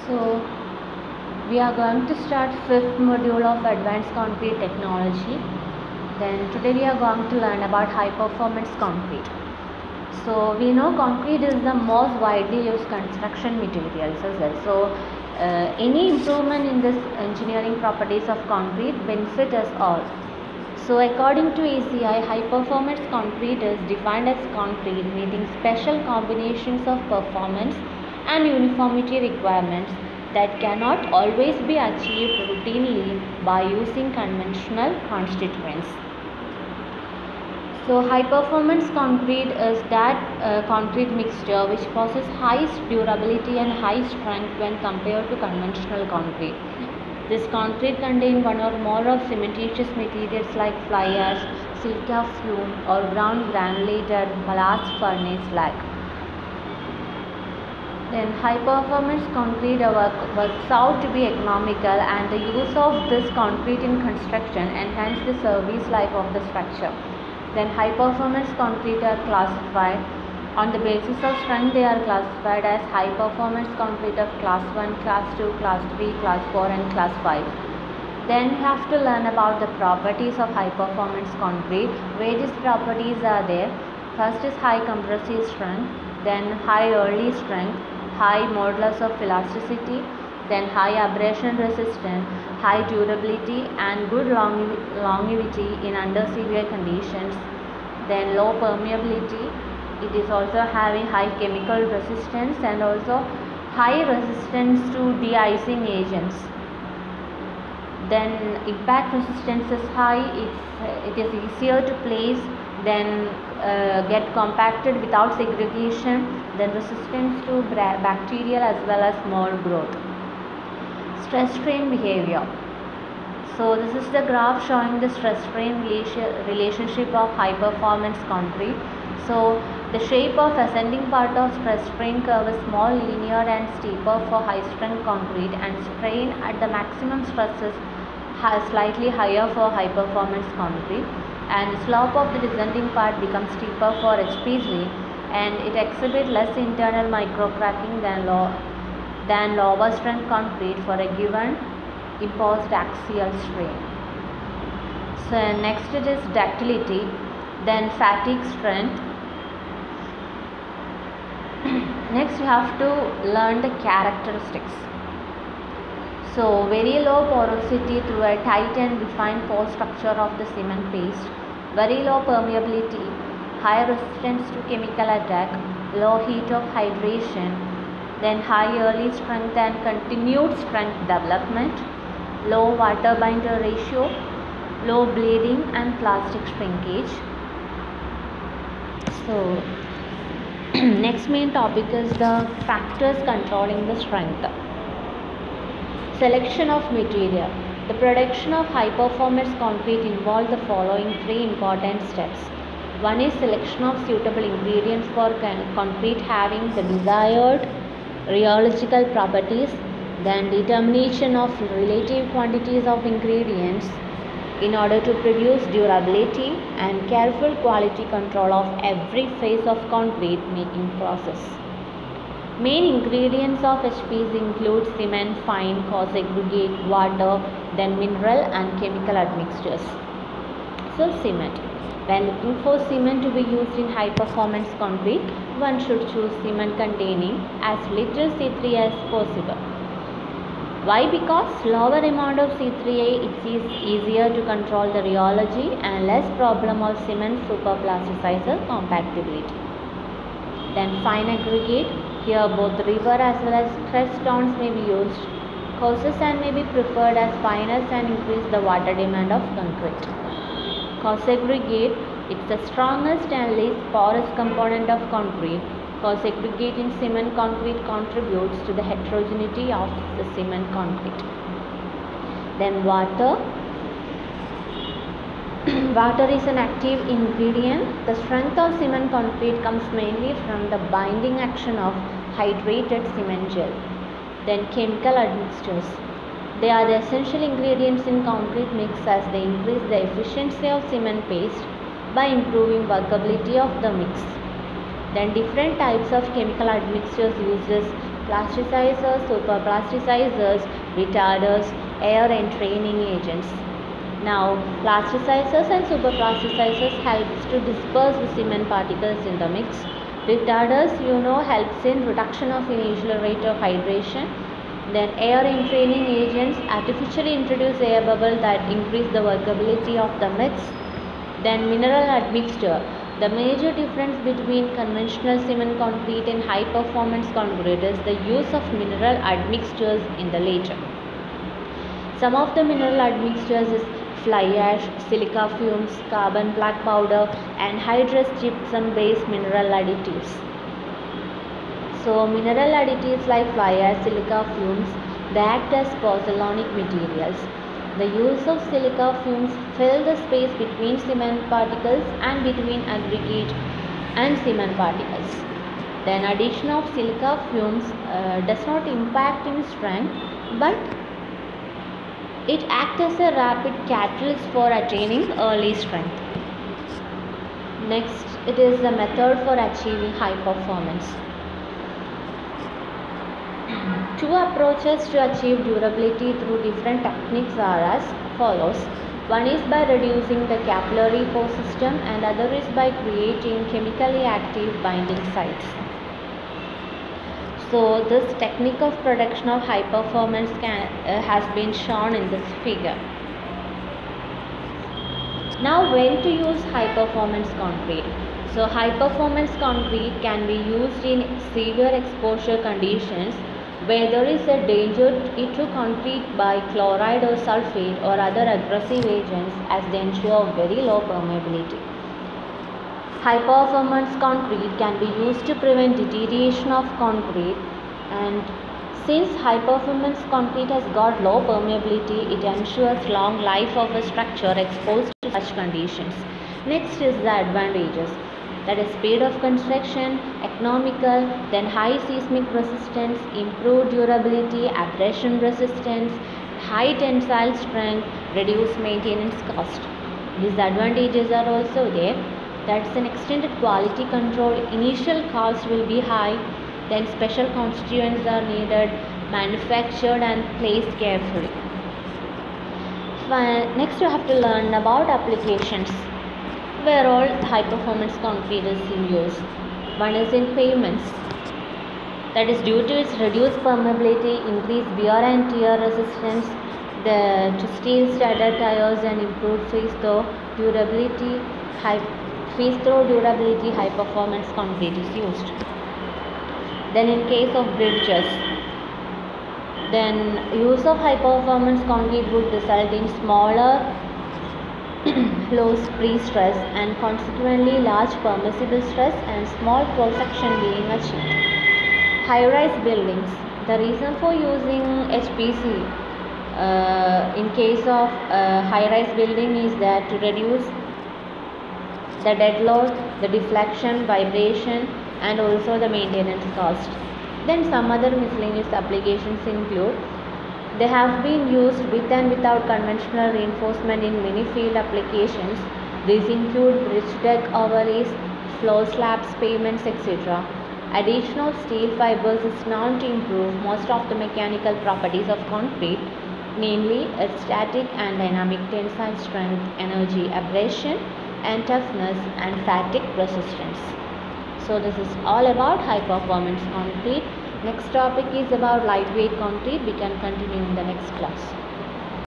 So we are going to start fifth module of advanced concrete technology. Then today we are going to learn about high performance concrete. So we know concrete is the most widely used construction materials as well. So any improvement in this engineering properties of concrete benefit us all. So according to ACI, high performance concrete is defined as concrete meeting special combinations of performance and uniformity requirements that cannot always be achieved routinely by using conventional constituents. So high performance concrete is that concrete mixture which possesses high durability and high strength when compared to conventional concrete. This concrete contains one or more of cementitious materials like fly ash, silica fume or ground granulated blast furnace slag. Then high performance concrete works out to be economical, and the use of this concrete in construction enhance the service life of the structure. Then high performance concrete are classified on the basis of strength. They are classified as high performance concrete of class 1, class 2, class 3, class 4 and class 5. Then we have to learn about the properties of high performance concrete. Various properties are there. First is high compressive strength, then high early strength, high modulus of elasticity, then high abrasion resistance, high durability and good longevity in under severe conditions, then low permeability. It is also having high chemical resistance and also high resistance to de-icing agents. Then impact resistance is high, it is easier to place, then get compacted without segregation, then resistance to bacterial as well as mold growth. Stress strain behavior. So this is the graph showing the stress strain relationship of high performance concrete. So the shape of ascending part of stress strain curve is more linear and steeper for high strength concrete, and strain at the maximum stresses slightly higher for high performance concrete, and the slope of the descending part becomes steeper for HPG, and it exhibits less internal microcracking than lower strength concrete for a given imposed axial strain. So next it is ductility, then fatigue strength. Next you have to learn the characteristics. So very low porosity through a tight and refined pore structure of the cement paste, very low permeability, high resistance to chemical attack, low heat of hydration, then high early strength and continued strength development, low water binder ratio, low bleeding and plastic shrinkage. So next main topic is the factors controlling the strength. Selection of material. The production of high performance concrete involves the following three important steps. One is selection of suitable ingredients for concrete having the desired rheological properties, then determination of relative quantities of ingredients in order to produce durability, and careful quality control of every phase of concrete making process. Main ingredients of HPs include cement, fine, coarse aggregate, water, then mineral and chemical admixtures. So cement. When looking for cement to be used in high performance concrete, one should choose cement containing as little C3A as possible. Why? Because lower amount of C3A, it is easier to control the rheology and less problem of cement superplasticizer compactability. Then fine aggregate. Here both river as well as crest stones may be used. Coarser sand may be preferred as finer sand increase the water demand of concrete. Coarse aggregate, it's the strongest and least porous component of concrete. Coarse aggregate in cement concrete contributes to the heterogeneity of the cement concrete. Then water. Water is an active ingredient. The strength of cement concrete comes mainly from the binding action of hydrated cement gel. Then chemical admixtures. They are the essential ingredients in concrete mix as they increase the efficiency of cement paste by improving workability of the mix. Then different types of chemical admixtures used is plasticizers, superplasticizers, retarders, air entraining agents. Now, plasticizers and superplasticizers helps to disperse the cement particles in the mix. Retarders, helps in reduction of initial rate of hydration. Then air entraining agents artificially introduce air bubble that increase the workability of the mix. Then mineral admixture. The major difference between conventional cement concrete and high performance concrete is the use of mineral admixtures in the latter. Some of the mineral admixtures is fly ash, silica fumes, carbon black powder, and hydrous gypsum based mineral additives. So mineral additives like fly ash, silica fumes, they act as pozzolanic materials. The use of silica fumes fill the space between cement particles and between aggregate and cement particles. Then addition of silica fumes does not impact in strength, but it acts as a rapid catalyst for attaining early strength. Next, it is the method for achieving high performance. Two approaches to achieve durability through different techniques are as follows. One is by reducing the capillary pore system and other is by creating chemically active binding sites. So this technique of production of high performance has been shown in this figure. Now, when to use high performance concrete? So high performance concrete can be used in severe exposure conditions where there is a danger to concrete by chloride or sulfate or other aggressive agents as they ensure very low permeability. High performance concrete can be used to prevent deterioration of concrete, and since high performance concrete has got low permeability, it ensures long life of a structure exposed to such conditions. Next is the advantages, that is speed of construction, economical, then high seismic resistance, improved durability, abrasion resistance, high tensile strength, reduced maintenance cost. Disadvantages are also there. That's an extended quality control. Initial cost will be high, then special constituents are needed, manufactured and placed carefully. Next you have to learn about applications where all high performance concrete is in use. One is in pavements, that is due to its reduced permeability, increased wear and tear resistance, to steel studded tires and improved face throw durability, high performance concrete is used. Then in case of bridges, then use of high performance concrete would result in smaller flows pre-stress and consequently large permissible stress and small cross section being achieved. High-rise buildings, the reason for using HPC in case of high-rise building is that to reduce the dead load, the deflection, vibration and also the maintenance cost. Then some other miscellaneous applications include, they have been used with and without conventional reinforcement in many field applications. These include bridge deck overlays, floor slabs, pavements, etc. Addition of steel fibers is known to improve most of the mechanical properties of concrete, namely its static and dynamic tensile strength, energy abrasion and toughness and fatigue resistance. So this is all about high performance concrete. Next topic is about lightweight concrete. We can continue in the next class.